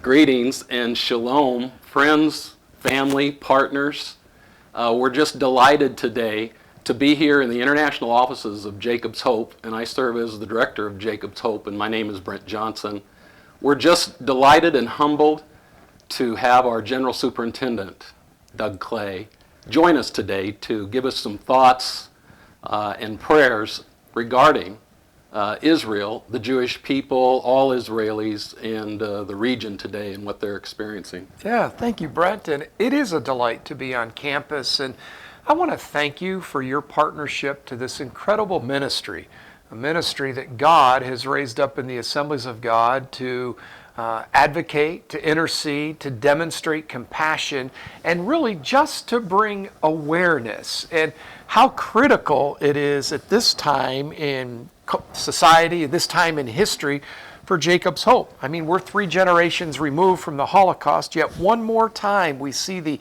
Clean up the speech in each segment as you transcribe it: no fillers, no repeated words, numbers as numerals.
Greetings and shalom, friends, family, partners. We're just delighted today to be here in the international offices of Jacob's Hope, and I serve as the director of Jacob's Hope, and my name is Brent Johnson. We're just delighted and humbled to have our General Superintendent, Doug Clay, join us today to give us some thoughts and prayers regarding Israel, the Jewish people, all Israelis, and the region today and what they're experiencing. Yeah, thank you, Brent. And it is a delight to be on campus. And I want to thank you for your partnership to this incredible ministry, a ministry that God has raised up in the Assemblies of God to advocate, to intercede, to demonstrate compassion, and really just to bring awareness and how critical it is at this time in society, at this time in history, for Jacob's Hope. I mean, we're 3 generations removed from the Holocaust, yet one more time we see the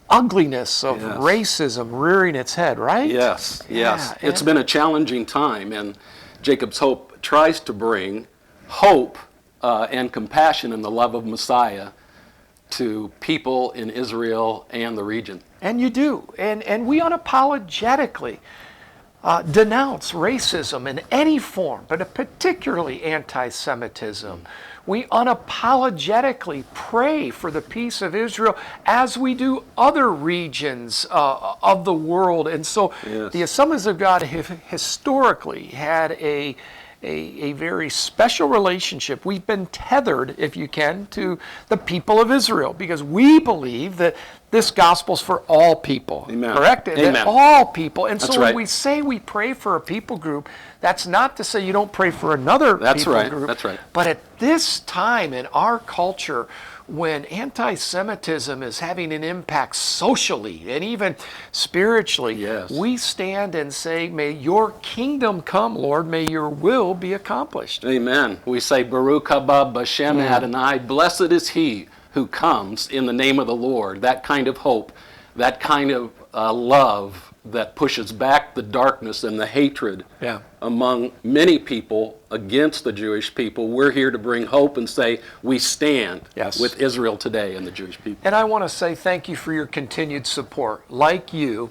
ugliness of racism rearing its head, right? Yes. It's been a challenging time, and Jacob's Hope tries to bring hope and compassion and the love of Messiah to people in Israel and the region. And you do. And we unapologetically denounce racism in any form, but particularly anti-Semitism. We unapologetically pray for the peace of Israel as we do other regions of the world. And so the Assemblies of God have historically had a very special relationship. We've been tethered, if you can, to the people of Israel because we believe that this gospel's for all people. Amen. Correct? Amen. That all people. And that's so right. when we say we pray for a people group, that's not to say you don't pray for another people group. That's right. But at this time in our culture, when anti-Semitism is having an impact socially and even spiritually, we stand and say, may your kingdom come, Lord, may your will be accomplished. Amen. We say, Baruch haba b'shem Adonai, blessed is he who comes in the name of the Lord. That kind of hope, that kind of love that pushes back the darkness and the hatred among many people against the Jewish people. We're here to bring hope and say we stand with Israel today and the Jewish people. And I want to say thank you for your continued support. Like you,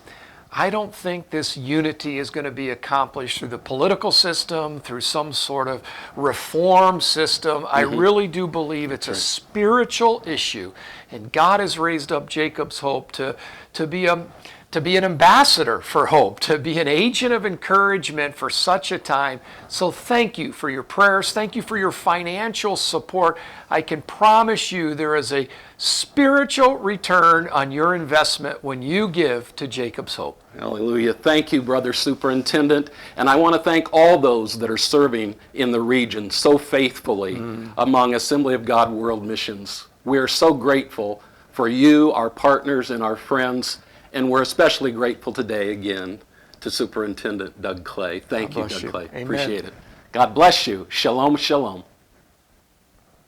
I don't think this unity is going to be accomplished through the political system, through some sort of reform system. I really do believe it's a spiritual issue, and God has raised up Jacob's Hope to be an ambassador for hope, to be an agent of encouragement for such a time. So thank you for your prayers. Thank you for your financial support. I can promise you there is a spiritual return on your investment when you give to Jacob's Hope. Hallelujah. Thank you, Brother Superintendent. And I want to thank all those that are serving in the region so faithfully among Assembly of God World Missions. We are so grateful for you, our partners, and our friends. And we're especially grateful today again to Superintendent Doug Clay. Thank you, Doug Clay. Amen. Appreciate it. God bless you. Shalom, shalom.